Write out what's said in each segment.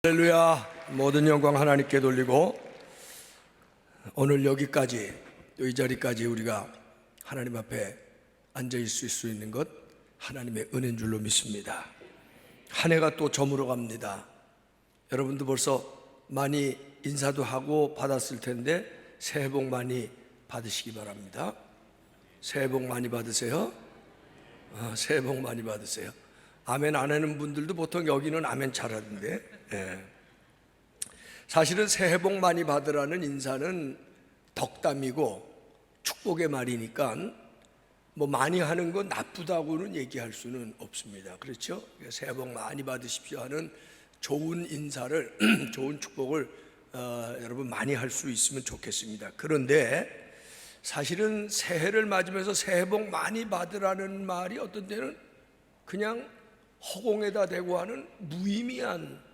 할렐루야. 모든 영광 하나님께 돌리고 오늘 여기까지 또 이 자리까지 우리가 하나님 앞에 앉아 있을 수 있는 것 하나님의 은혜인 줄로 믿습니다. 한 해가 또 저물어 갑니다. 여러분도 벌써 많이 인사도 하고 받았을 텐데 새해 복 많이 받으시기 바랍니다. 새해 복 많이 받으세요. 새해 복 많이 받으세요. 아멘 안 하는 분들도 보통 여기는 아멘 잘하던데. 사실은 새해 복 많이 받으라는 인사는 덕담이고 축복의 말이니까 뭐 많이 하는 건 나쁘다고는 얘기할 수는 없습니다. 그렇죠? 새해 복 많이 받으십시오 하는 좋은 인사를 좋은 축복을 여러분 많이 할 수 있으면 좋겠습니다. 그런데 사실은 새해를 맞으면서 새해 복 많이 받으라는 말이 어떤 때는 그냥 허공에다 대고 하는 무의미한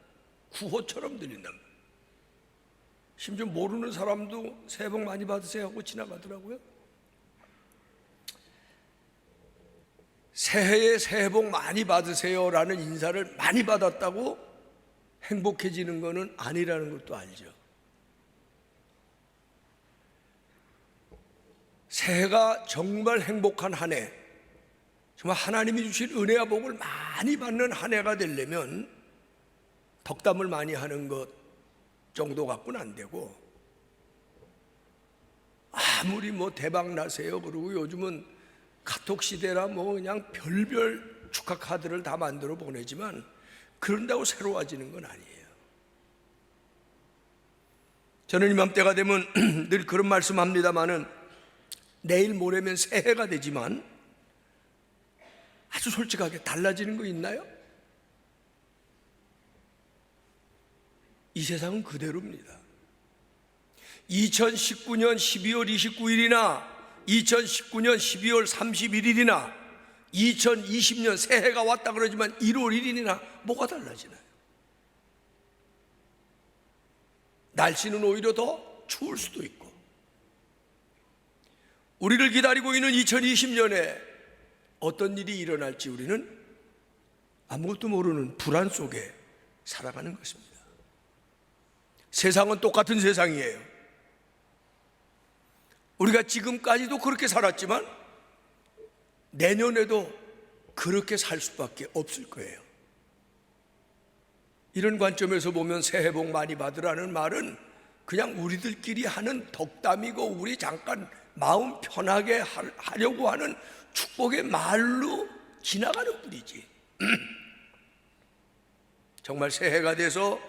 구호처럼 들린단 말이에요. 심지어 모르는 사람도 새해 복 많이 받으세요 하고 지나가더라고요. 새해에 새해 복 많이 받으세요 라는 인사를 많이 받았다고 행복해지는 것은 아니라는 것도 알죠. 새해가 정말 행복한 한 해, 정말 하나님이 주신 은혜와 복을 많이 받는 한 해가 되려면 덕담을 많이 하는 것 정도 갖고는 안 되고, 아무리 뭐 대박 나세요 그러고 요즘은 카톡 시대라 뭐 그냥 별별 축하 카드를 다 만들어 보내지만 그런다고 새로워지는 건 아니에요. 저는 이맘때가 되면 늘 그런 말씀합니다마는 내일 모레면 새해가 되지만 아주 솔직하게 달라지는 거 있나요? 이 세상은 그대로입니다. 2019년 12월 29일이나 2019년 12월 31일이나 2020년 새해가 왔다 그러지만 1월 1일이나 뭐가 달라지나요? 날씨는 오히려 더 추울 수도 있고, 우리를 기다리고 있는 2020년에 어떤 일이 일어날지 우리는 아무것도 모르는 불안 속에 살아가는 것입니다. 세상은 똑같은 세상이에요. 우리가 지금까지도 그렇게 살았지만 내년에도 그렇게 살 수밖에 없을 거예요. 이런 관점에서 보면 새해 복 많이 받으라는 말은 그냥 우리들끼리 하는 덕담이고 우리 잠깐 마음 편하게 하려고 하는 축복의 말로 지나가는 뿐이지. 정말 새해가 돼서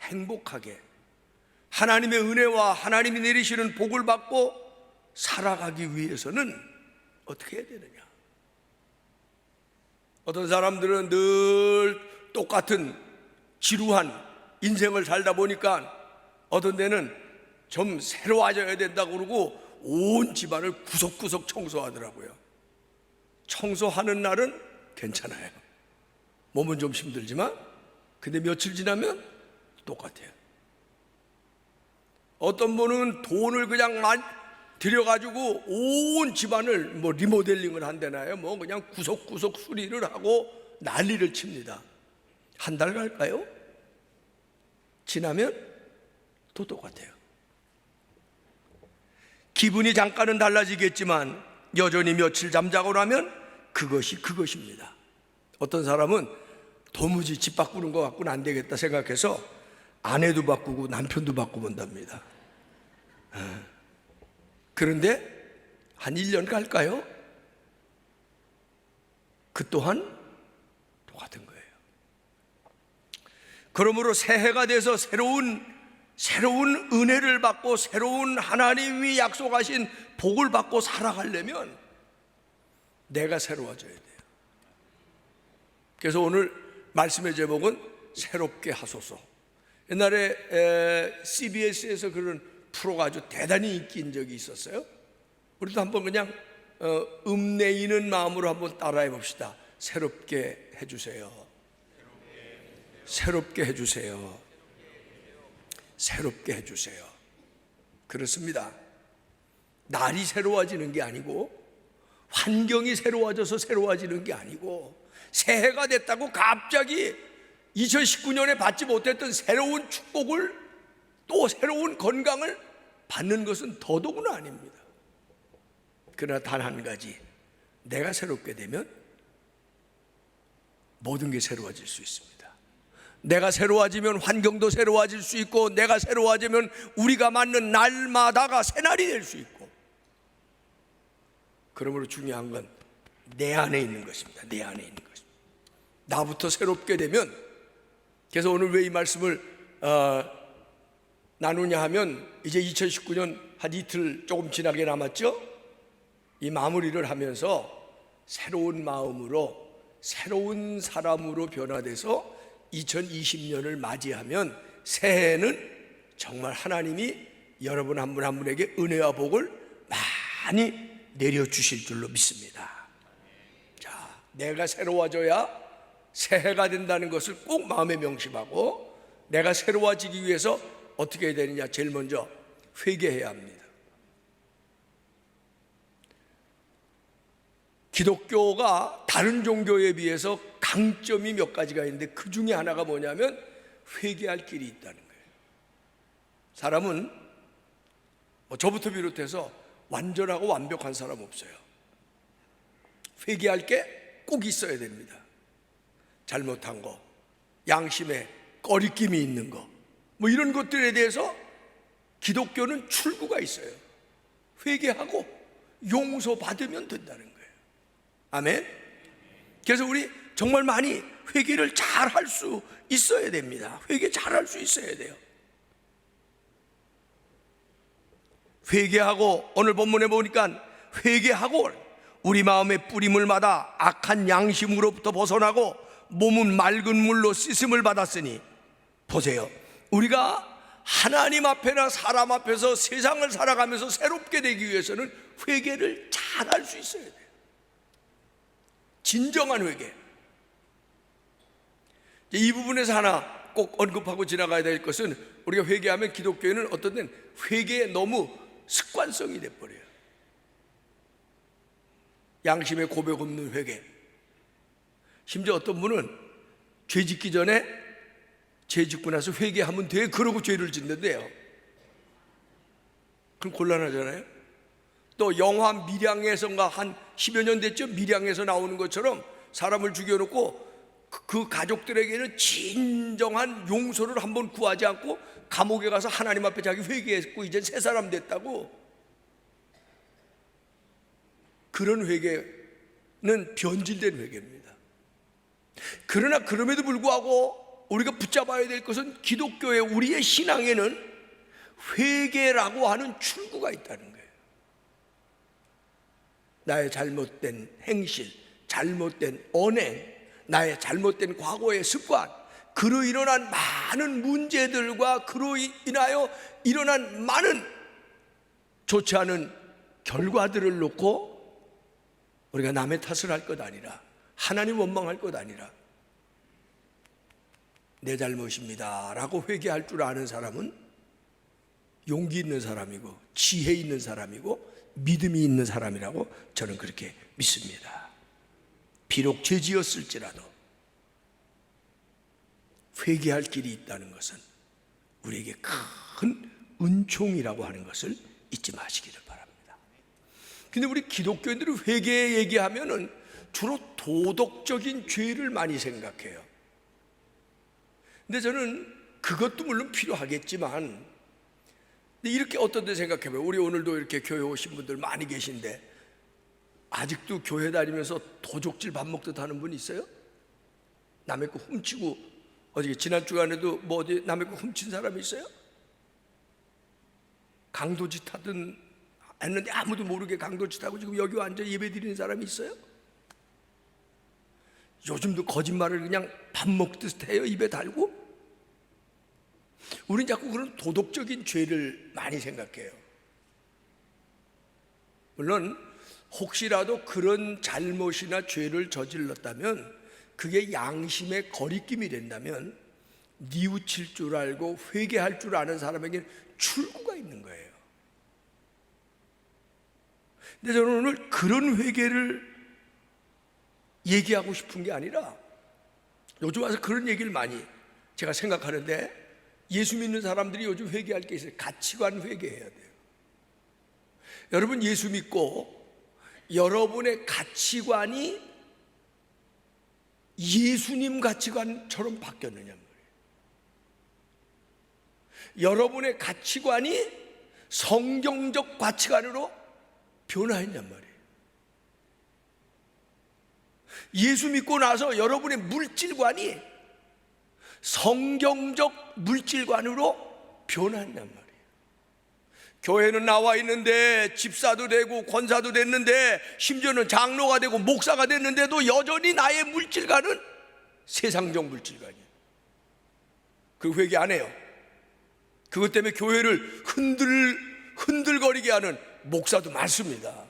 행복하게 하나님의 은혜와 하나님이 내리시는 복을 받고 살아가기 위해서는 어떻게 해야 되느냐? 어떤 사람들은 늘 똑같은 지루한 인생을 살다 보니까 어떤 데는 좀 새로워져야 된다고 그러고 온 집안을 구석구석 청소하더라고요. 청소하는 날은 괜찮아요. 몸은 좀 힘들지만 근데 며칠 지나면 똑같아요. 어떤 분은 돈을 그냥 들여가지고 온 집안을 뭐 리모델링을 한다나요? 뭐 그냥 구석구석 수리를 하고 난리를 칩니다. 한 달 갈까요? 지나면 또 똑같아요. 기분이 잠깐은 달라지겠지만 여전히 며칠 잠자고 나면 그것이 그것입니다. 어떤 사람은 도무지 집 바꾸는 거 갖고는 안 되겠다 생각해서 아내도 바꾸고 남편도 바꾸본답니다. 그런데 한 1년 갈까요? 그 또한 똑같은 거예요. 그러므로 새해가 돼서 새로운 은혜를 받고 새로운 하나님이 약속하신 복을 받고 살아가려면 내가 새로워져야 돼요. 그래서 오늘 말씀의 제목은 새롭게 하소서. 옛날에 CBS에서 그런 프로가 아주 대단히 인기인 적이 있었어요. 우리도 한번 그냥 읍내이는 마음으로 한번 따라해 봅시다. 새롭게 해주세요. 새롭게 해주세요. 새롭게 해주세요. 그렇습니다. 날이 새로워지는 게 아니고 환경이 새로워져서 새로워지는 게 아니고 새해가 됐다고 갑자기 2019년에 받지 못했던 새로운 축복을, 또 새로운 건강을 받는 것은 더더구나 아닙니다. 그러나 단 한 가지, 내가 새롭게 되면 모든 게 새로워질 수 있습니다. 내가 새로워지면 환경도 새로워질 수 있고, 내가 새로워지면 우리가 맞는 날마다가 새날이 될 수 있고, 그러므로 중요한 건 내 안에 있는 것입니다. 내 안에 있는 것입니다. 나부터 새롭게 되면, 그래서 오늘 왜 이 말씀을 나누냐 하면, 이제 2019년 한 이틀 조금 지나게 남았죠? 이 마무리를 하면서 새로운 마음으로, 새로운 사람으로 변화돼서 2020년을 맞이하면, 새해에는 정말 하나님이 여러분 한 분 한 분에게 은혜와 복을 많이 내려주실 줄로 믿습니다. 자, 내가 새로워져야 새해가 된다는 것을 꼭 마음에 명심하고, 내가 새로워지기 위해서 어떻게 해야 되느냐? 제일 먼저 회개해야 합니다. 기독교가 다른 종교에 비해서 강점이 몇 가지가 있는데, 그 중에 하나가 뭐냐면 회개할 길이 있다는 거예요. 사람은 저부터 비롯해서 완전하고 완벽한 사람 없어요. 회개할 게 꼭 있어야 됩니다. 잘못한 거, 양심에 꺼리낌이 있는 거, 뭐 이런 것들에 대해서 기독교는 출구가 있어요. 회개하고 용서받으면 된다는 거예요. 아멘. 그래서 우리 정말 많이 회개를 잘 할 수 있어야 됩니다. 회개 잘 할 수 있어야 돼요. 회개하고, 오늘 본문에 보니까 회개하고 우리 마음의 뿌림을 받아 악한 양심으로부터 벗어나고 몸은 맑은 물로 씻음을 받았으니, 보세요, 우리가 하나님 앞에나 사람 앞에서 세상을 살아가면서 새롭게 되기 위해서는 회개를 잘 할 수 있어야 돼요. 진정한 회개. 이 부분에서 하나 꼭 언급하고 지나가야 될 것은, 우리가 회개하면 기독교에는 어떤 때는 회개에 너무 습관성이 돼버려요. 양심의 고백 없는 회개. 심지어 어떤 분은 죄 짓기 전에 죄 짓고 나서 회개하면 돼, 그러고 죄를 짓는데요. 그럼 곤란하잖아요. 또 영화 밀양에서인가 한 10여 년 됐죠? 밀양에서 나오는 것처럼 사람을 죽여놓고 그 가족들에게는 진정한 용서를 한번 구하지 않고 감옥에 가서 하나님 앞에 자기 회개했고 이제 새 사람 됐다고. 그런 회개는 변질된 회개입니다. 그러나 그럼에도 불구하고 우리가 붙잡아야 될 것은, 기독교의 우리의 신앙에는 회개라고 하는 출구가 있다는 거예요. 나의 잘못된 행실, 잘못된 언행, 나의 잘못된 과거의 습관, 그로 일어난 많은 문제들과 그로 인하여 일어난 많은 좋지 않은 결과들을 놓고 우리가 남의 탓을 할 것 아니라, 하나님 원망할 것 아니라, 내 잘못입니다 라고 회개할 줄 아는 사람은 용기 있는 사람이고 지혜 있는 사람이고 믿음이 있는 사람이라고 저는 그렇게 믿습니다. 비록 죄 지었을지라도 회개할 길이 있다는 것은 우리에게 큰 은총이라고 하는 것을 잊지 마시기를 바랍니다. 근데 우리 기독교인들은 회개 얘기하면은 주로 도덕적인 죄를 많이 생각해요. 근데 저는 그것도 물론 필요하겠지만, 이렇게 어떤 데 생각해봐요. 우리 오늘도 이렇게 교회 오신 분들 많이 계신데, 아직도 교회 다니면서 도적질 밥 먹듯 하는 분 있어요? 남의 거 훔치고, 어저께 지난 주간에도 뭐 어디 남의 거 훔친 사람이 있어요? 강도짓 하든 했는데 아무도 모르게 강도짓 하고 지금 여기 앉아 예배 드리는 사람이 있어요? 요즘도 거짓말을 그냥 밥 먹듯 해요, 입에 달고? 우리는 자꾸 그런 도덕적인 죄를 많이 생각해요. 물론 혹시라도 그런 잘못이나 죄를 저질렀다면, 그게 양심의 거리낌이 된다면 뉘우칠 줄 알고 회개할 줄 아는 사람에게는 출구가 있는 거예요. 근데 저는 오늘 그런 회개를 얘기하고 싶은 게 아니라, 요즘 와서 그런 얘기를 많이 제가 생각하는데, 예수 믿는 사람들이 요즘 회개할 게 있어요. 가치관 회개해야 돼요. 여러분, 예수 믿고 여러분의 가치관이 예수님 가치관처럼 바뀌었느냐 말이에요. 여러분의 가치관이 성경적 가치관으로 변화했냔 말이에요. 예수 믿고 나서 여러분의 물질관이 성경적 물질관으로 변화했냔 말이에요. 교회는 나와 있는데 집사도 되고 권사도 됐는데 심지어는 장로가 되고 목사가 됐는데도 여전히 나의 물질관은 세상적 물질관이에요. 그 회개 안 해요. 그것 때문에 교회를 흔들거리게 하는 목사도 많습니다.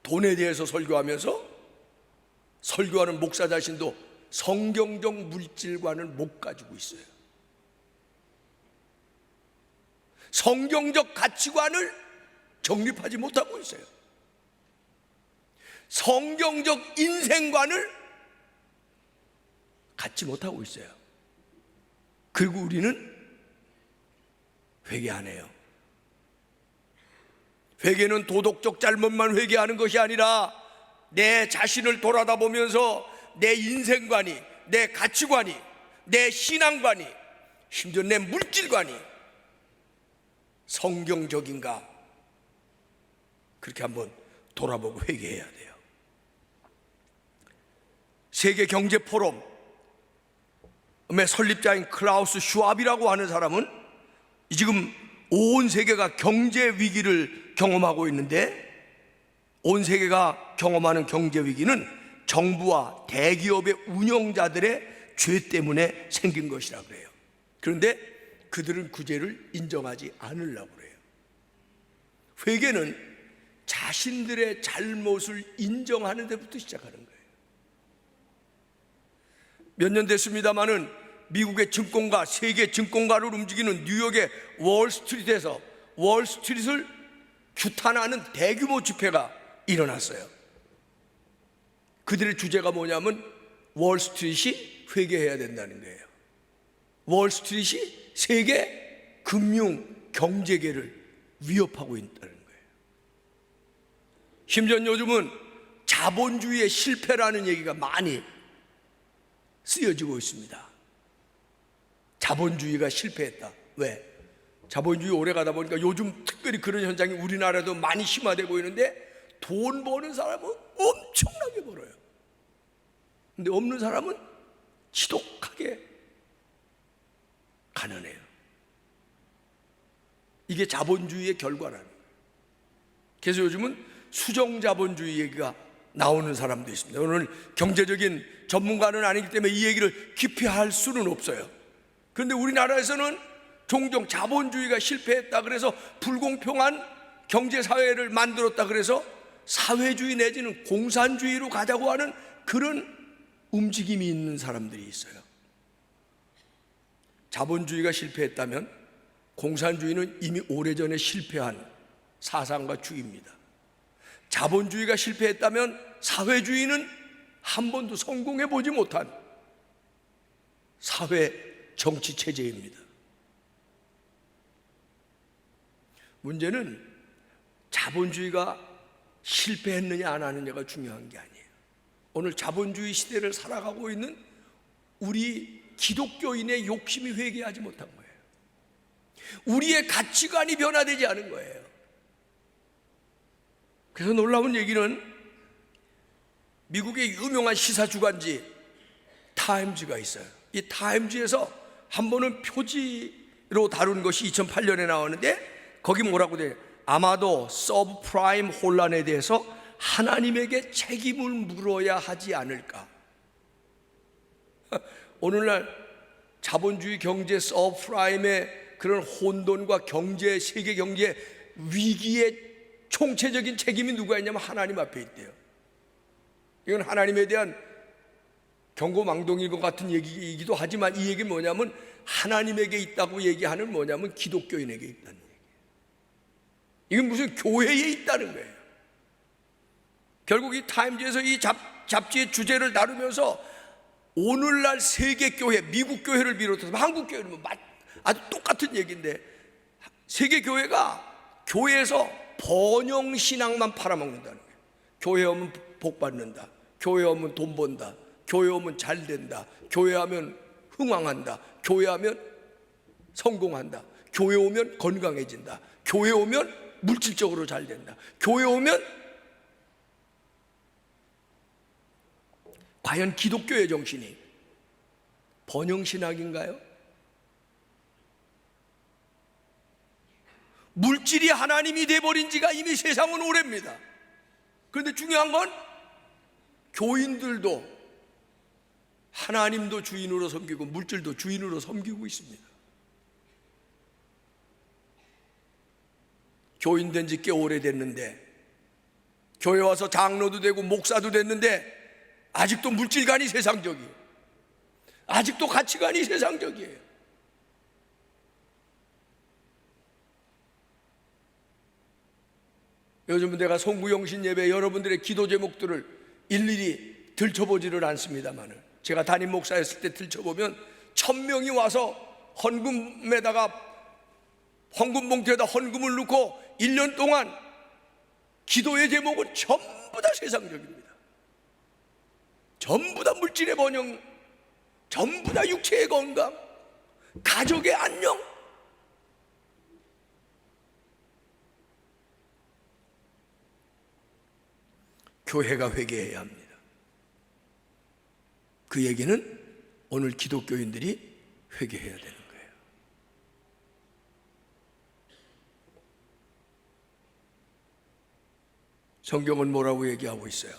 돈에 대해서 설교하면서 설교하는 목사 자신도 성경적 물질관을 못 가지고 있어요. 성경적 가치관을 정립하지 못하고 있어요. 성경적 인생관을 갖지 못하고 있어요. 그리고 우리는 회개 안 해요. 회개는 도덕적 잘못만 회개하는 것이 아니라 내 자신을 돌아다보면서 내 인생관이, 내 가치관이, 내 신앙관이, 심지어 내 물질관이 성경적인가, 그렇게 한번 돌아보고 회개해야 돼요. 세계 경제 포럼의 설립자인 클라우스 슈왑이라고 하는 사람은 지금 온 세계가 경제 위기를 경험하고 있는데, 온 세계가 경험하는 경제 위기는 정부와 대기업의 운영자들의 죄 때문에 생긴 것이라 그래요. 그런데 그들은 그 죄를 인정하지 않으려고 그래요. 회개는 자신들의 잘못을 인정하는 데부터 시작하는 거예요. 몇 년 됐습니다마는 미국의 증권가, 세계 증권가를 움직이는 뉴욕의 월스트리트에서 월스트리트를 규탄하는 대규모 집회가 일어났어요. 그들의 주제가 뭐냐면 월스트리트이 회개해야 된다는 거예요. 월스트리트이 세계 금융 경제계를 위협하고 있다는 거예요. 심지어 요즘은 자본주의의 실패라는 얘기가 많이 쓰여지고 있습니다. 자본주의가 실패했다. 왜? 자본주의 오래 가다 보니까 요즘 특별히 그런 현상이 우리나라도 많이 심화되고 있는데, 돈 버는 사람은 엄청나게 벌어요. 근데 없는 사람은 지독하게 가난해요. 이게 자본주의의 결과라는 거예요. 그래서 요즘은 수정자본주의 얘기가 나오는 사람도 있습니다. 오늘 경제적인 전문가는 아니기 때문에 이 얘기를 깊이 할 수는 없어요. 그런데 우리나라에서는 종종 자본주의가 실패했다 그래서 불공평한 경제사회를 만들었다 그래서 사회주의 내지는 공산주의로 가자고 하는 그런 움직임이 있는 사람들이 있어요. 자본주의가 실패했다면 공산주의는 이미 오래전에 실패한 사상과 주의입니다. 자본주의가 실패했다면 사회주의는 한 번도 성공해 보지 못한 사회 정치 체제입니다. 문제는 자본주의가 실패했느냐 안 하느냐가 중요한 게 아니에요. 오늘 자본주의 시대를 살아가고 있는 우리 기독교인의 욕심이 회개하지 못한 거예요. 우리의 가치관이 변화되지 않은 거예요. 그래서 놀라운 얘기는 미국의 유명한 시사 주간지 타임즈가 있어요. 이 타임즈에서 한 번은 표지로 다룬 것이 2008년에 나왔는데, 거기 뭐라고 돼요? 아마도 서브프라임 혼란에 대해서 하나님에게 책임을 물어야 하지 않을까. 오늘날 자본주의 경제 서브프라임의 그런 혼돈과 경제, 세계 경제 위기의 총체적인 책임이 누가 있냐면 하나님 앞에 있대요. 이건 하나님에 대한 경고망동인 것 같은 얘기이기도 하지만, 이 얘기는 뭐냐면 하나님에게 있다고 얘기하는 뭐냐면 기독교인에게 있다는 얘기예요. 이건 무슨 교회에 있다는 거예요. 결국 이 타임즈에서 이 잡지의 주제를 다루면서 오늘날 세계 교회, 미국 교회를 비롯해서 한국 교회는 아주 똑같은 얘기인데, 세계 교회가 교회에서 번영 신앙만 팔아먹는다는 거예요. 교회 오면 복 받는다, 교회 오면 돈 번다, 교회 오면 잘 된다, 교회 하면 흥왕한다, 교회 하면 성공한다, 교회 오면 건강해진다, 교회 오면 물질적으로 잘 된다, 교회 오면. 과연 기독교의 정신이 번영신학인가요? 물질이 하나님이 돼버린 지가 이미 세상은 오래입니다. 그런데 중요한 건 교인들도 하나님도 주인으로 섬기고 물질도 주인으로 섬기고 있습니다. 교인 된 지 꽤 오래됐는데, 교회 와서 장로도 되고 목사도 됐는데 아직도 물질관이 세상적이에요. 아직도 가치관이 세상적이에요. 요즘은 내가 송구영신 예배 여러분들의 기도 제목들을 일일이 들춰보지를 않습니다만, 제가 담임 목사였을 때 들춰보면 1000명이 와서 헌금 봉투에다 헌금을 넣고 1년 동안 기도의 제목은 전부 다 세상적입니다. 전부 다 물질의 번영, 전부 다 육체의 건강, 가족의 안녕. 교회가 회개해야 합니다. 그 얘기는 오늘 기독교인들이 회개해야 되는 거예요. 성경은 뭐라고 얘기하고 있어요?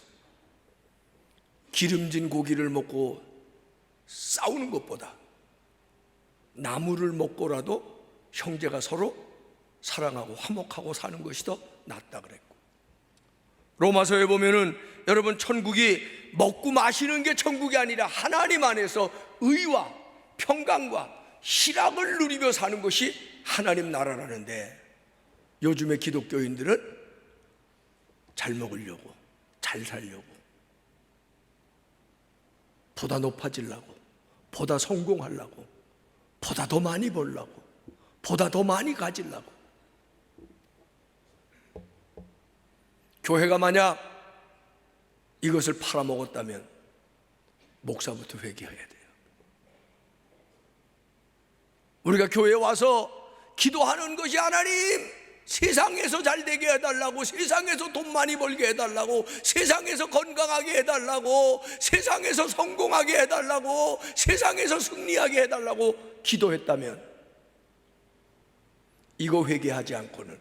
기름진 고기를 먹고 싸우는 것보다 나무를 먹고라도 형제가 서로 사랑하고 화목하고 사는 것이 더 낫다 그랬고, 로마서에 보면은 여러분, 천국이 먹고 마시는 게 천국이 아니라 하나님 안에서 의와 평강과 희락을 누리며 사는 것이 하나님 나라라는데, 요즘의 기독교인들은 잘 먹으려고, 잘 살려고, 보다 높아지려고, 보다 성공하려고, 보다 더 많이 벌려고, 보다 더 많이 가지려고. 교회가 만약 이것을 팔아먹었다면 목사부터 회개해야 돼요. 우리가 교회에 와서 기도하는 것이 하나님, 세상에서 잘 되게 해달라고, 세상에서 돈 많이 벌게 해달라고, 세상에서 건강하게 해달라고, 세상에서 성공하게 해달라고, 세상에서 승리하게 해달라고 기도했다면, 이거 회개하지 않고는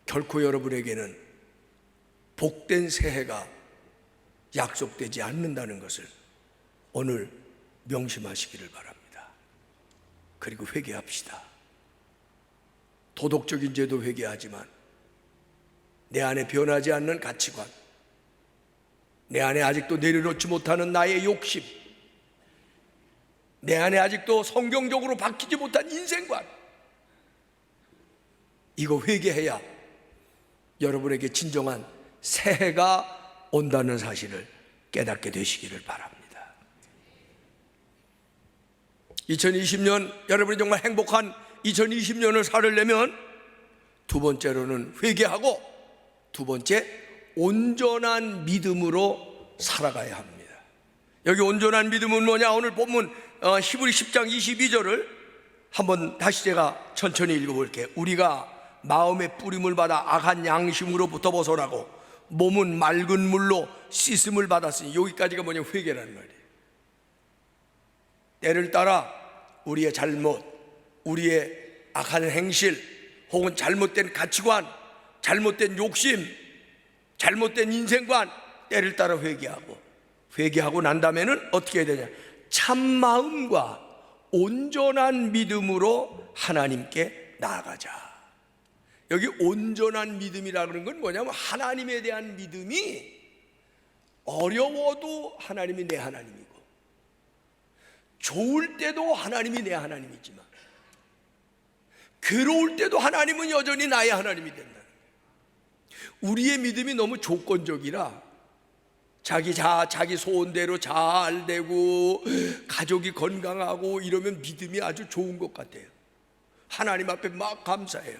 결코 여러분에게는 복된 새해가 약속되지 않는다는 것을 오늘 명심하시기를 바랍니다. 그리고 회개합시다. 도덕적인 죄도 회개하지만 내 안에 변하지 않는 가치관, 내 안에 아직도 내려놓지 못하는 나의 욕심, 내 안에 아직도 성경적으로 바뀌지 못한 인생관, 이거 회개해야 여러분에게 진정한 새해가 온다는 사실을 깨닫게 되시기를 바랍니다. 2020년, 여러분이 정말 행복한 2020년을 살려면 두 번째로는 회개하고, 두 번째, 온전한 믿음으로 살아가야 합니다. 여기 온전한 믿음은 뭐냐? 오늘 본문 히브리 10장 22절을 한번 다시 제가 천천히 읽어볼게요. 우리가 마음의 뿌림을 받아 악한 양심으로부터 벗어나고 몸은 맑은 물로 씻음을 받았으니, 여기까지가 뭐냐? 회개라는 말이에요. 때를 따라 우리의 잘못, 우리의 악한 행실, 혹은 잘못된 가치관, 잘못된 욕심, 잘못된 인생관, 때를 따라 회개하고 난 다음에는 어떻게 해야 되냐? 참 마음과 온전한 믿음으로 하나님께 나아가자. 여기 온전한 믿음이라는 그런 건 뭐냐면, 하나님에 대한 믿음이 어려워도 하나님이 내 하나님이고, 좋을 때도 하나님이 내 하나님이지만, 괴로울 때도 하나님은 여전히 나의 하나님이 된다는 거예요. 우리의 믿음이 너무 조건적이라 자기 소원대로 잘 되고 가족이 건강하고 이러면 믿음이 아주 좋은 것 같아요. 하나님 앞에 막 감사해요.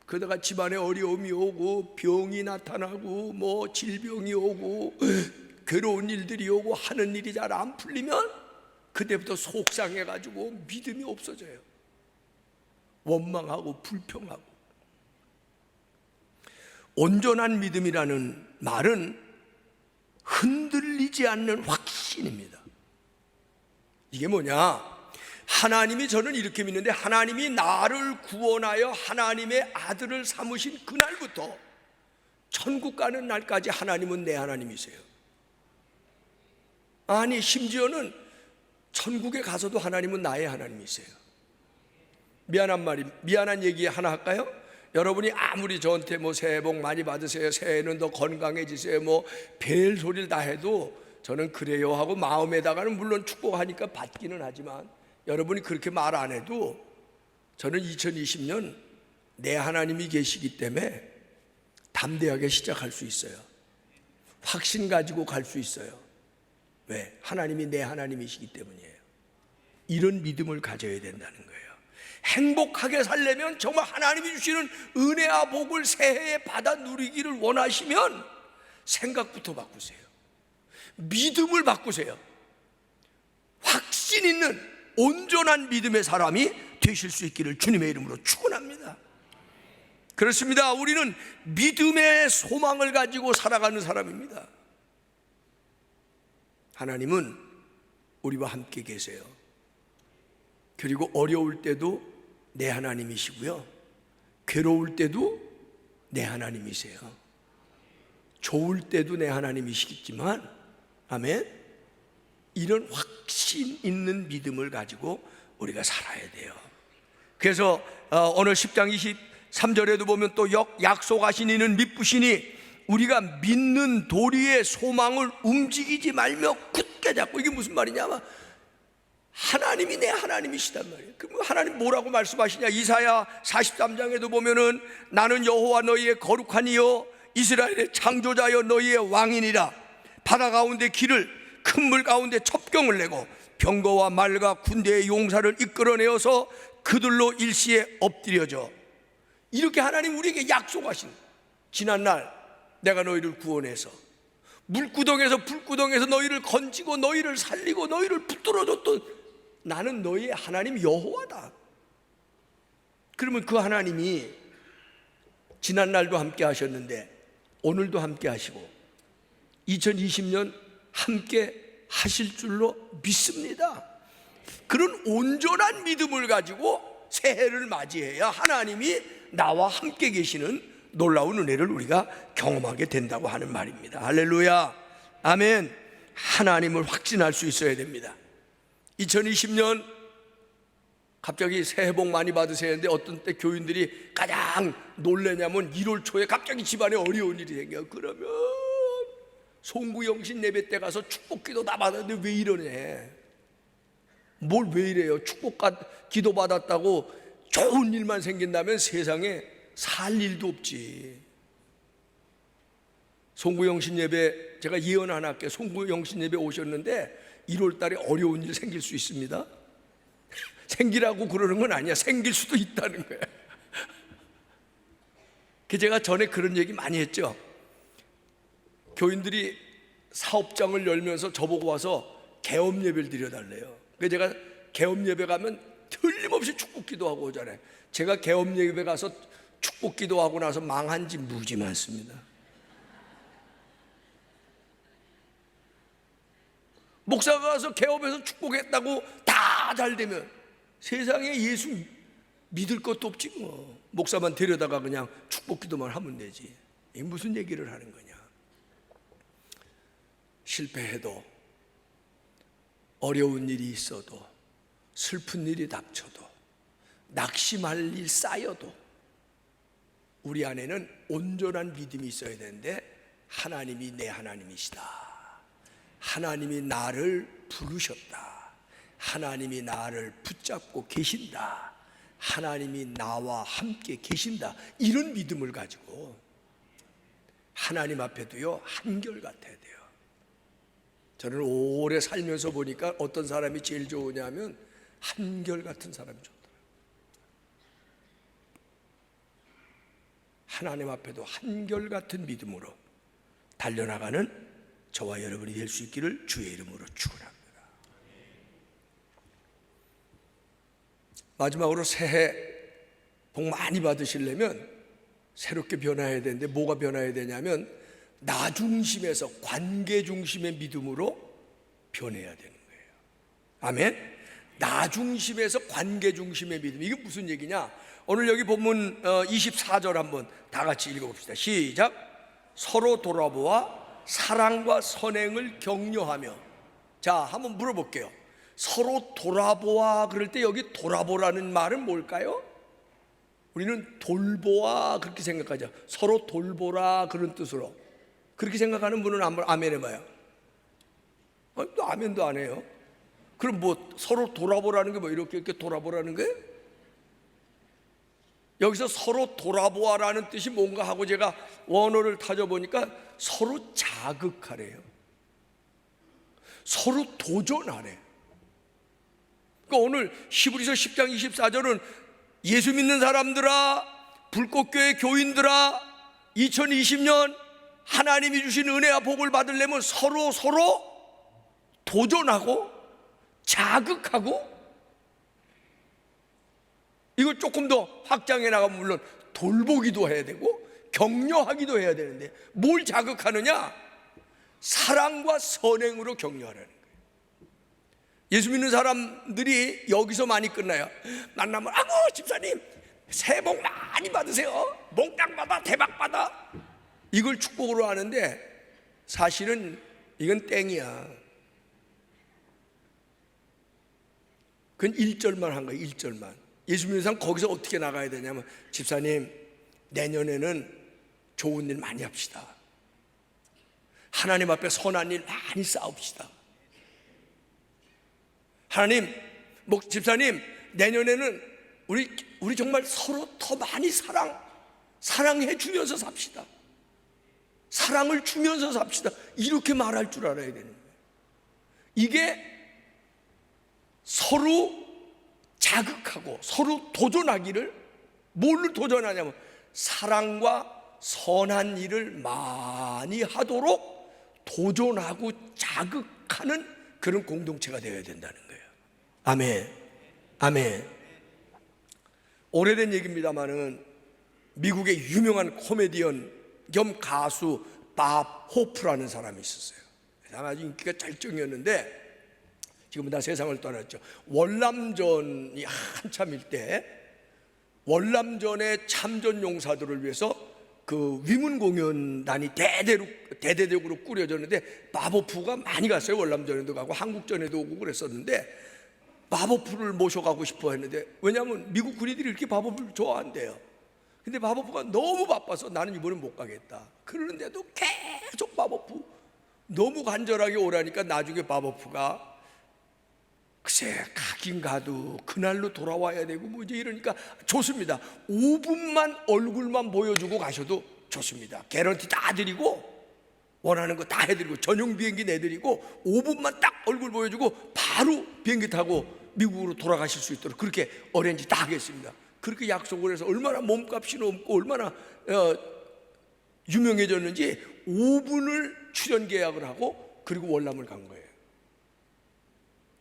그러다가 집안에 어려움이 오고 병이 나타나고 뭐 질병이 오고 괴로운 일들이 오고 하는 일이 잘 안 풀리면 그때부터 속상해가지고 믿음이 없어져요. 원망하고 불평하고. 온전한 믿음이라는 말은 흔들리지 않는 확신입니다. 이게 뭐냐? 하나님이, 저는 이렇게 믿는데, 하나님이 나를 구원하여 하나님의 아들을 삼으신 그날부터 천국 가는 날까지 하나님은 내 하나님이세요. 아니, 심지어는 천국에 가서도 하나님은 나의 하나님이세요. 미안한 얘기 하나 할까요? 여러분이 아무리 저한테 뭐 새해 복 많이 받으세요, 새해는 더 건강해지세요, 뭐 별 소리를 다 해도 저는 그래요 하고 마음에다가는 물론 축복하니까 받기는 하지만, 여러분이 그렇게 말 안 해도 저는 2020년 내 하나님이 계시기 때문에 담대하게 시작할 수 있어요. 확신 가지고 갈 수 있어요. 왜? 하나님이 내 하나님이시기 때문이에요. 이런 믿음을 가져야 된다는 거예요. 행복하게 살려면, 정말 하나님이 주시는 은혜와 복을 새해에 받아 누리기를 원하시면 생각부터 바꾸세요. 믿음을 바꾸세요. 확신 있는 온전한 믿음의 사람이 되실 수 있기를 주님의 이름으로 축원합니다. 그렇습니다. 우리는 믿음의 소망을 가지고 살아가는 사람입니다. 하나님은 우리와 함께 계세요. 그리고 어려울 때도 내 하나님이시고요, 괴로울 때도 내 하나님이세요. 좋을 때도 내 하나님이시겠지만, 아멘, 이런 확신 있는 믿음을 가지고 우리가 살아야 돼요. 그래서 오늘 10장 23절에도 보면 또 약속하신 이는 미쁘시니 우리가 믿는 도리의 소망을 움직이지 말며 굳게 잡고. 이게 무슨 말이냐면 하나님이 내 하나님이시단 말이에요. 그럼 하나님 뭐라고 말씀하시냐? 이사야 43장에도 보면은 나는 여호와 너희의 거룩한 이여 이스라엘의 창조자여 너희의 왕이니라. 바다 가운데 길을, 큰 물 가운데 첩경을 내고 병거와 말과 군대의 용사를 이끌어내어서 그들로 일시에 엎드려져. 이렇게 하나님 우리에게 약속하신, 지난날 내가 너희를 구원해서 물구덩에서 불구덩에서 너희를 건지고 너희를 살리고 너희를 붙들어줬던 나는 너희의 하나님 여호와다. 그러면 그 하나님이 지난날도 함께 하셨는데 오늘도 함께 하시고 2020년 함께 하실 줄로 믿습니다. 그런 온전한 믿음을 가지고 새해를 맞이해야 하나님이 나와 함께 계시는 놀라운 은혜를 우리가 경험하게 된다고 하는 말입니다. 할렐루야, 아멘. 하나님을 확신할 수 있어야 됩니다. 2020년 갑자기 새해 복 많이 받으세요 했는데 어떤 때 교인들이 가장 놀래냐면 1월 초에 갑자기 집안에 어려운 일이 생겨요. 그러면 송구영신 예배 때 가서 축복기도 다 받았는데 왜 이러네? 뭘 왜 이래요? 기도 받았다고 좋은 일만 생긴다면 세상에 살 일도 없지. 송구영신 예배, 제가 예언 하나 할게요. 송구영신 예배 오셨는데 1월 달에 어려운 일 생길 수 있습니다. 생기라고 그러는 건 아니야. 생길 수도 있다는 거야. 제가 전에 그런 얘기 많이 했죠. 교인들이 사업장을 열면서 저보고 와서 개업 예배를 드려달래요. 그래서 제가 개업 예배 가면 틀림없이 축복기도 하고 오잖아요. 제가 개업 예배 가서 축복기도 하고 나서 망한 지 무지 많습니다. 목사가 가서 개업해서 축복했다고 다 잘 되면 세상에 예수 믿을 것도 없지 뭐. 목사만 데려다가 그냥 축복기도만 하면 되지. 이게 무슨 얘기를 하는 거냐? 실패해도, 어려운 일이 있어도, 슬픈 일이 닥쳐도, 낙심할 일 쌓여도 우리 안에는 온전한 믿음이 있어야 되는데, 하나님이 내 하나님이시다, 하나님이 나를 부르셨다, 하나님이 나를 붙잡고 계신다, 하나님이 나와 함께 계신다, 이런 믿음을 가지고 하나님 앞에도요 한결같아야 돼요. 저는 오래 살면서 보니까 어떤 사람이 제일 좋으냐면 한결같은 사람이 좋더라고요. 하나님 앞에도 한결같은 믿음으로 달려나가는 저와 여러분이 될 수 있기를 주의 이름으로 축원합니다. 마지막으로 새해 복 많이 받으시려면 새롭게 변화해야 되는데 뭐가 변화해야 되냐면 나 중심에서 관계 중심의 믿음으로 변해야 되는 거예요. 아멘. 나 중심에서 관계 중심의 믿음. 이게 무슨 얘기냐? 오늘 여기 본문 24절 한번 다 같이 읽어봅시다. 시작. 서로 돌아보아 사랑과 선행을 격려하며. 자, 한번 물어볼게요. 서로 돌아보아 그럴 때 여기 돌아보라는 말은 뭘까요? 우리는 돌보아 그렇게 생각하죠. 서로 돌보라 그런 뜻으로. 그렇게 생각하는 분은 한번 아멘 해봐요. 또 아멘도 안 해요. 그럼 뭐 서로 돌아보라는 게 뭐 이렇게 돌아보라는 거예요? 여기서 서로 돌아보아라는 뜻이 뭔가 하고 제가 원어를 타져보니까 서로 자극하래요. 서로 도전하래. 그러니까 오늘 히브리서 10장 24절은 예수 믿는 사람들아, 불꽃교회 교인들아, 2020년 하나님이 주신 은혜와 복을 받으려면 서로 도전하고 자극하고, 이걸 조금 더 확장해 나가면 물론 돌보기도 해야 되고 격려하기도 해야 되는데 뭘 자극하느냐? 사랑과 선행으로 격려하라는 거예요. 예수 믿는 사람들이 여기서 많이 끝나요. 만나면 아고 집사님 새해 복 많이 받으세요. 몽땅 받아 대박 받아. 이걸 축복으로 하는데 사실은 이건 땡이야. 그건 1절만 한 거예요. 1절만. 예수 믿는 사람 거기서 어떻게 나가야 되냐면 집사님 내년에는 좋은 일 많이 합시다. 하나님 앞에 선한 일 많이 싸웁시다. 하나님, 집사님 내년에는 우리 정말 서로 더 많이 사랑해 주면서 삽시다. 사랑을 주면서 삽시다. 이렇게 말할 줄 알아야 되는 거예요. 이게 서로 자극하고 서로 도전하기를, 뭘로 도전하냐면 사랑과 선한 일을 많이 하도록 도전하고 자극하는 그런 공동체가 되어야 된다는 거예요. 아멘. 아멘. 오래된 얘기입니다만은 미국의 유명한 코미디언 겸 가수 밥 호프라는 사람이 있었어요. 아주 인기가 절정이었는데 지금은 다 세상을 떠났죠. 월남전이 한참일 때 월남전의 참전 용사들을 위해서 그 위문 공연단이 대대적으로 꾸려졌는데 마보프가 많이 갔어요. 월남전에도 가고 한국전에도 오고 그랬었는데 마보프를 모셔가고 싶어 했는데, 왜냐하면 미국 군인들이 이렇게 마보프를 좋아한대요. 근데 마보프가 너무 바빠서 나는 이번엔 못 가겠다 그러는데도 계속 마보프 너무 간절하게 오라니까 나중에 마보프가 글쎄 가긴 가도 그날로 돌아와야 되고 뭐지 이러니까 좋습니다. 5분만 얼굴만 보여주고 가셔도 좋습니다. 개런티 다 드리고 원하는 거 다 해드리고 전용 비행기 내드리고 5분만 딱 얼굴 보여주고 바로 비행기 타고 미국으로 돌아가실 수 있도록 그렇게 어레인지 다 하겠습니다. 그렇게 약속을 해서 얼마나 몸값이 높고 얼마나 유명해졌는지 5분을 출연 계약을 하고 그리고 월남을 간 거예요.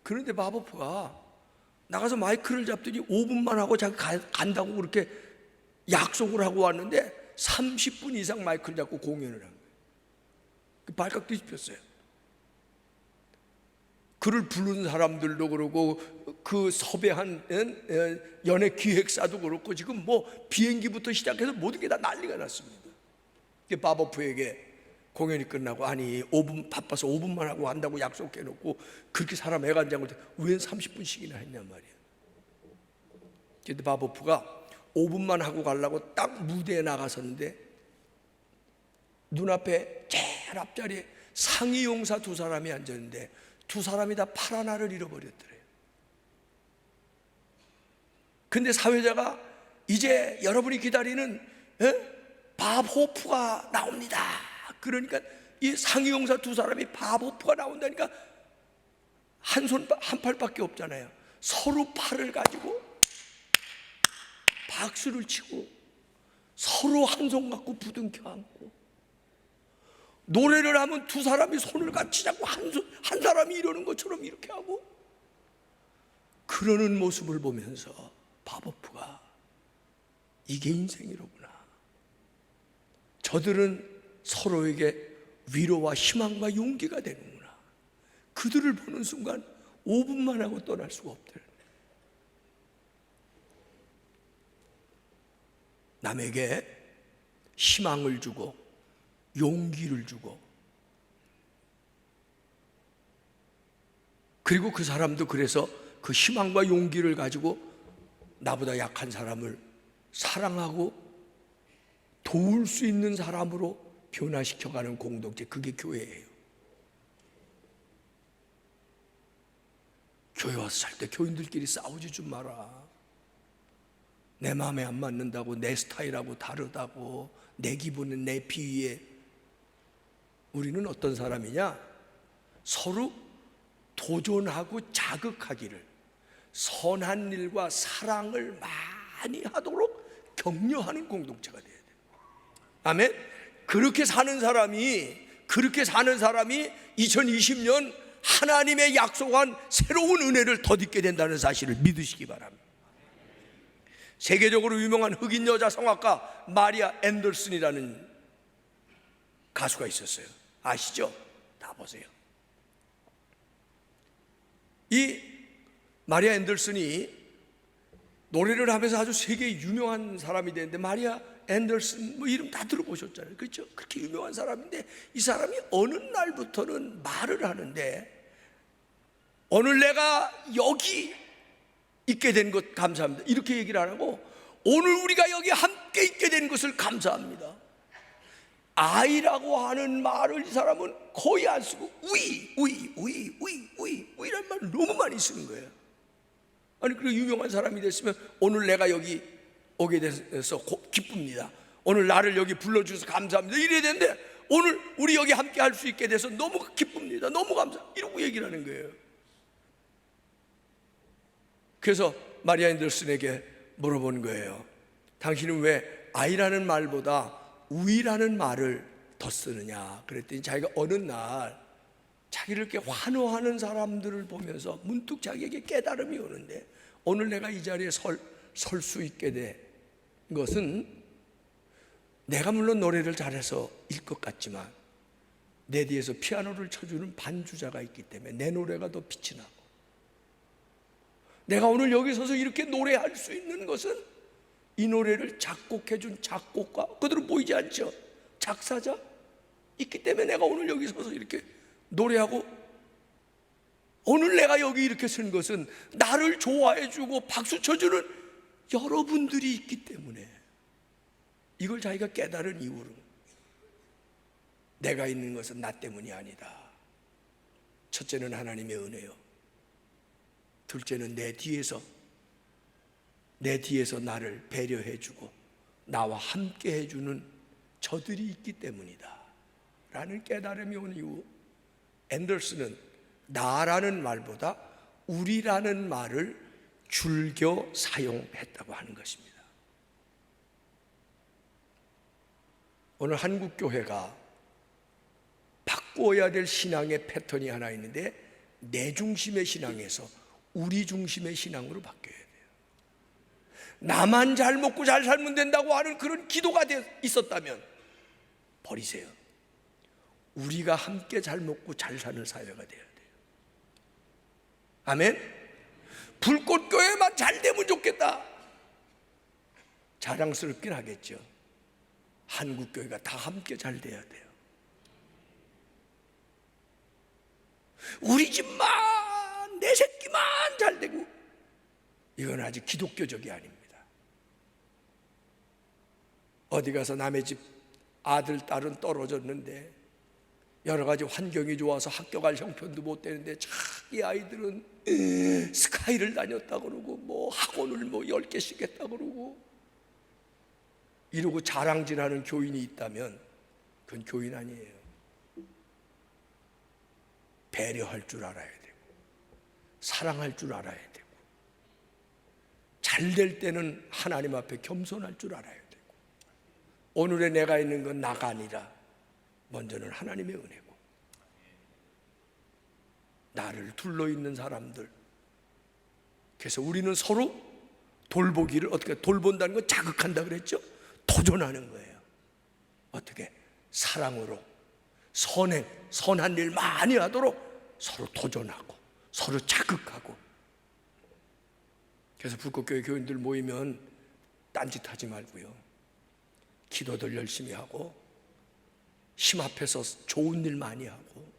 그런데 마보프가 나가서 마이크를 잡더니 5분만 하고 자기 간다고 그렇게 약속을 하고 왔는데 30분 이상 마이크를 잡고 공연을 한 거예요. 발칵 뒤집혔어요. 그를 부른 사람들도 그러고 그 섭외한 연예 기획사도 그렇고 지금 뭐 비행기부터 시작해서 모든 게 다 난리가 났습니다. 마보프에게 공연이 끝나고 아니 5분 바빠서 5분만 하고 한다고 약속해놓고 그렇게 사람 애간장을 왜 30분씩이나 했냔 말이야. 근데 마보프가 5분만 하고 가려고 딱 무대에 나갔었는데 눈앞에 제일 앞자리에 상위 용사 2사람이 앉았는데 2사람이 다 팔 하나를 잃어버렸더래요. 근데 사회자가 이제 여러분이 기다리는 밥 호프가 나옵니다. 그러니까 이 상위 용사 두 사람이 바보프가 나온다니까 한 팔밖에 없잖아요. 서로 팔을 가지고 박수를 치고 서로 한 손 갖고 부둥켜 안고, 노래를 하면 두 사람이 손을 같이 잡고 한 사람이 이러는 것처럼 이렇게 하고 그러는 모습을 보면서 바보프가 이게 인생이로구나. 저들은 서로에게 위로와 희망과 용기가 되는구나. 그들을 보는 순간 5분만 하고 떠날 수가 없더라. 남에게 희망을 주고 용기를 주고, 그리고 그 사람도 그래서 그 희망과 용기를 가지고 나보다 약한 사람을 사랑하고 도울 수 있는 사람으로 변화시켜가는 공동체, 그게 교회예요. 교회 와서 살 때 교인들끼리 싸우지 좀 마라. 내 마음에 안 맞는다고, 내 스타일하고 다르다고, 내 기분은 내 비위에. 우리는 어떤 사람이냐? 서로 도전하고 자극하기를, 선한 일과 사랑을 많이 하도록 격려하는 공동체가 돼야 돼요. 아멘. 그렇게 사는 사람이 2020년 하나님의 약속한 새로운 은혜를 덧입게 된다는 사실을 믿으시기 바랍니다. 세계적으로 유명한 흑인 여자 성악가 마리아 앤더슨이라는 가수가 있었어요. 아시죠? 다 보세요. 이 마리아 앤더슨이 노래를 하면서 아주 세계에 유명한 사람이 되는데, 마리아 앤더슨 뭐 이름 다 들어보셨잖아요. 그렇죠? 그렇게 유명한 사람인데 이 사람이 어느 날부터는 말을 하는데, 오늘 내가 여기 있게 된 것 감사합니다, 이렇게 얘기를 안 하고, 오늘 우리가 여기 함께 있게 된 것을 감사합니다. I라고 하는 말을 이 사람은 거의 안 쓰고 위란 말을 너무 많이 쓰는 거예요. 아니, 그리고 유명한 사람이 됐으면 오늘 내가 여기 오게 돼서 기쁩니다, 오늘 나를 여기 불러주셔서 감사합니다, 이래야 되는데 오늘 우리 여기 함께 할 수 있게 돼서 너무 기쁩니다, 너무 감사, 이러고 얘기를 하는 거예요. 그래서 마리아 앤더슨에게 물어본 거예요. 당신은 왜 I라는 말보다 우이라는 말을 더 쓰느냐? 그랬더니 자기가 어느 날 자기를 이렇게 환호하는 사람들을 보면서 문득 자기에게 깨달음이 오는데, 오늘 내가 이 자리에 설 수 있게 된 것은, 내가 물론 노래를 잘해서일 것 같지만 내 뒤에서 피아노를 쳐주는 반주자가 있기 때문에 내 노래가 더 빛이 나고, 내가 오늘 여기 서서 이렇게 노래할 수 있는 것은 이 노래를 작곡해준 작곡가, 그들은 보이지 않죠? 작사자 있기 때문에 내가 오늘 여기 서서 이렇게 노래하고, 오늘 내가 여기 이렇게 선 것은 나를 좋아해주고 박수 쳐주는 여러분들이 있기 때문에, 이걸 자기가 깨달은 이후로 내가 있는 것은 나 때문이 아니다. 첫째는 하나님의 은혜요, 둘째는 내 뒤에서 나를 배려해주고 나와 함께 해주는 저들이 있기 때문이다 라는 깨달음이 온 이후, 앤더슨은 나라는 말보다 우리라는 말을 즐겨 사용했다고 하는 것입니다. 오늘 한국교회가 바꾸어야 될 신앙의 패턴이 하나 있는데, 내 중심의 신앙에서 우리 중심의 신앙으로 바뀌어야 돼요. 나만 잘 먹고 잘 살면 된다고 하는 그런 기도가 있었다면 버리세요. 우리가 함께 잘 먹고 잘 사는 사회가 돼야 돼요. 아멘. 불꽃교회만 잘 되면 좋겠다, 자랑스럽긴 하겠죠. 한국교회가 다 함께 잘 돼야 돼요. 우리 집만, 내 새끼만 잘 되고, 이건 아직 기독교적이 아닙니다. 어디 가서 남의 집 아들, 딸은 떨어졌는데 여러 가지 환경이 좋아서 학교 갈 형편도 못 되는데 자기 아이들은 스카이를 다녔다 그러고 뭐 학원을 뭐 10개씩 했다 그러고 이러고 자랑질하는 교인이 있다면 그건 교인 아니에요. 배려할 줄 알아야 되고, 사랑할 줄 알아야 되고, 잘 될 때는 하나님 앞에 겸손할 줄 알아야 되고, 오늘의 내가 있는 건 나가 아니라 먼저는 하나님의 은혜고, 나를 둘러있는 사람들, 그래서 우리는 서로 돌보기를, 어떻게 돌본다는 건 자극한다 그랬죠? 도전하는 거예요. 어떻게? 사랑으로, 선행, 선한 일 많이 하도록 서로 도전하고 서로 자극하고. 그래서 불꽃교회 교인들 모이면 딴짓하지 말고요, 기도들 열심히 하고 심 앞에서 좋은 일 많이 하고,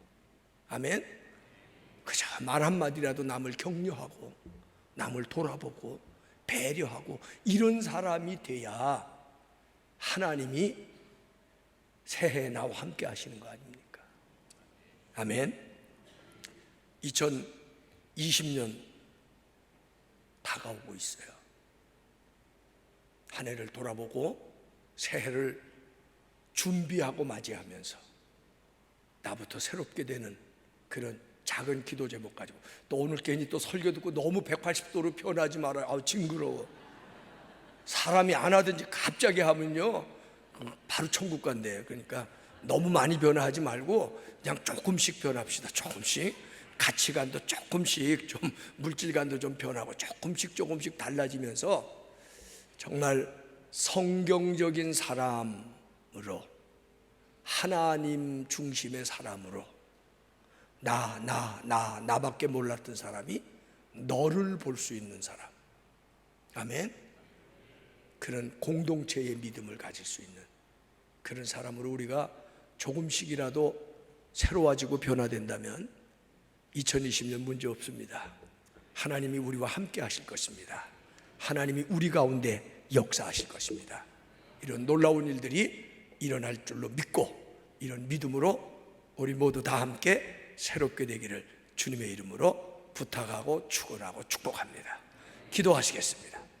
아멘. 그저 말 한마디라도 남을 격려하고 남을 돌아보고 배려하고, 이런 사람이 돼야 하나님이 새해에 나와 함께 하시는 거 아닙니까? 아멘. 2020년 다가오고 있어요. 한 해를 돌아보고 새해를 준비하고 맞이하면서 나부터 새롭게 되는 그런 작은 기도 제목 가지고, 또 오늘 괜히 또 설교 듣고 너무 180도로 변하지 말아요. 아우 징그러워. 사람이 안 하든지 갑자기 하면요 바로 천국 간대요. 그러니까 너무 많이 변화하지 말고 그냥 조금씩 변합시다. 조금씩 가치관도 조금씩, 좀 물질관도 좀 변하고 조금씩 달라지면서 정말 성경적인 사람으로, 하나님 중심의 사람으로, 나밖에 몰랐던 사람이 너를 볼 수 있는 사람, 아멘. 그런 공동체의 믿음을 가질 수 있는 그런 사람으로 우리가 조금씩이라도 새로워지고 변화된다면 2020년 문제 없습니다. 하나님이 우리와 함께 하실 것입니다. 하나님이 우리 가운데 역사하실 것입니다. 이런 놀라운 일들이 일어날 줄로 믿고, 이런 믿음으로 우리 모두 다 함께 새롭게 되기를 주님의 이름으로 부탁하고 축원하고 축복합니다. 기도하시겠습니다.